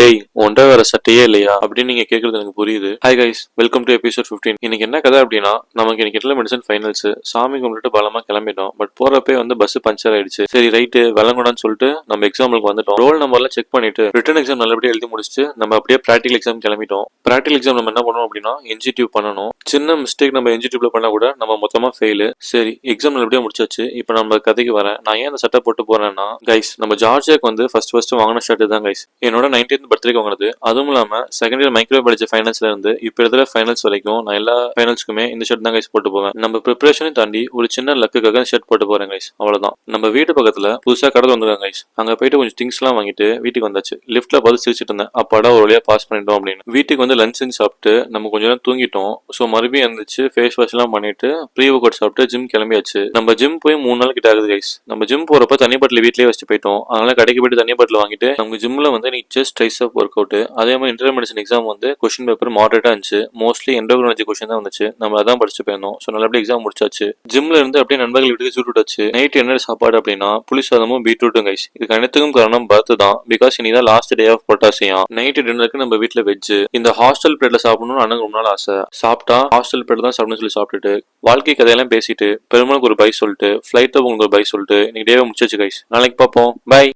டேய் ஒன்றை வேற சட்டையே இல்லையா அப்படின்னு நீங்க கேக்குறது எனக்கு புரியுது. Hi guys, welcome to episode 15. இன்னைக்கு என்ன கதை அப்படின்னா, நமக்கு இன்னைக்கு எட்ல மெடிசன் ஃபைனல்ஸ் சாமி கும்பிட்டு பலமா கிளம்பிட்டோம். பட் போறப்பே வந்து பஸ் பஞ்சர் ஆயிடுச்சு. சரி ரைட்டு விளங்கணும்னு சொல்லிட்டு நம்ம எக்ஸாமுக்கு வந்துட்டோம். ரோல் நம்பர்லாம் செக் பண்ணிட்டு ரிட்டன் எக்ஸாம் நல்லபடியா எழுதி முடிச்சுட்டு நம்ம அப்படியே பிராக்டிகல் எக்ஸாம் கிளம்பிட்டோம். பிராக்டிகல் எக்ஸாம் நம்ம என்ன பண்ணணும் அப்படின்னா என்ஜிடியூ பண்ணணும். சின்ன மிஸ்டேக் நம்ம என்ஜிடியூப்ல பண்ணா கூட நம்ம மொத்தமா ஃபெயிலு. சரி எக்ஸாம் நல்லபடியா முடிச்சாச்சு. இப்போ நம்ம கதைக்கு வரேன். நான் ஏன் அந்த சட்டை போட்டு போறேன்னா கைஸ், நம்ம ஜார்ஜியாக்கு வந்து ஃபர்ஸ்ட் வாங்கின ஷர்ட் தான் கைஸ். என்னோட 19th பர்த்டேக்கு வாங்கினது. அதுவும் இல்லாம செகண்ட் இயர் மைக்ரோ பயாலஜி ஃபைனல்ஸ்ல இருந்து இப்போ இருக்கிற ஃபைனல்ஸ் வரைக்கும் நான் எல்லா ஃபைனல்ஸ்க்குமே இந்த ஷர்ட் தான் கைஸ் போட்டு போவேன். நம்ம ப்ரிப்பரேஷனையும் தாண்டி ஒரு சின்ன லக்குக்காக ஷர்ட் போட்டு போறேன் கைஸ். அவ்வளவுதான். நம்ம வீட்டு பக்கத்துல புதுசா கடை வந்துருக்காங்க கைஸ். அங்க போயிட்டு கொஞ்சம் திங்ஸ் எல்லாம் வாங்கிட்டு வீட்டுக்கு வந்தாச்சு. லிஃப்ட்ல பார்த்து சிரிச்சிட்டு இருந்தேன். அப்பாடா ஒரு வழியா பாஸ் பண்ணிட்டோம் அப்படின்னு. வீட்டுக்கு வந்து லஞ்ச் செஞ்சு சாப்பிட்டு நம்ம கொஞ்ச நேரம் தூங்கிட்டோம். ஸோ மறுபடியும் இருந்துச்சு ஃபேஸ் வாஷ் எல்லாம் பண்ணிட்டு ப்ரீ ஒர்க் அவுட் சாப்பிட்டு ஜிம் கிளம்பியாச்சு. நம்ம ஜிம் போய் 3 நாள் கிட்ட ஆகுது கைஸ். நம்ம ஜிம் போறப்ப தண்ணி பாட்டில் வீட்லயே வச்சுட்டு போயிட்டோம். அதனால கடைக்கு போயிட்டு தண்ணி பாட்டில் வாங்கிட்டு நம்ம ஜிம்ல வந்து நீ ஜஸ்ட் ட்ரைஸ் அப் ஒர்க் அவுட். அதே மாதிரி இன்டர்னல் மெடிசன் எக்ஸாம் வந்து கொஸ்டின் பேப்பர் மாடரேட்டா இருந்துச்சு. மோஸ்ட்லி எண்டோக்ரைனாலஜி கொஸ்டின் தான் வந்துச்சு. நம்ம அதான் படிச்சு போயிருந்தோம். ஸோ நல்லபடியா எக்ஸாம் முடிச்சாச்சு. ஜிம்ல இருந்து அப்படியே நண்பர்கள் வீட்டுக்கு சுட்டு வச்சு நைட் என்ன சாப்பாடு அப்படின்னா புளி சாதமும் பீட்ரூட்டும் கைஸ். இதுக்கு அனைத்துக்கும் காரணம் பர்த் தான். பிகாஸ் இனிதான் last day of potassium. Night டின்னருக்கு நம்ம வீட்டுல வெஜ். இந்த ஹாஸ்டல் பிளேட்ல சாப்பிடணும்னு அண்ணனுக்கு ரொம்ப நாள் ஆசை. சாப்பிட்டா ஹாஸ்டல் பிளேட் தான் சாப்பிடணும்னு சொல்லி சாப்பிட்டுட்டு வாழ்க்கை கதையெல்லாம் பேசிட்டு பெருமாளுக்கு ஒரு பை சொல்லிட்டு ஃபிளைட்ல உங்களுக்கு ஒரு பை சொல்லிட்டு இன்னைக்கு டேவை முடிச்சாச்சு கைஸ். நாளைக்கு பார்ப்போம். பை.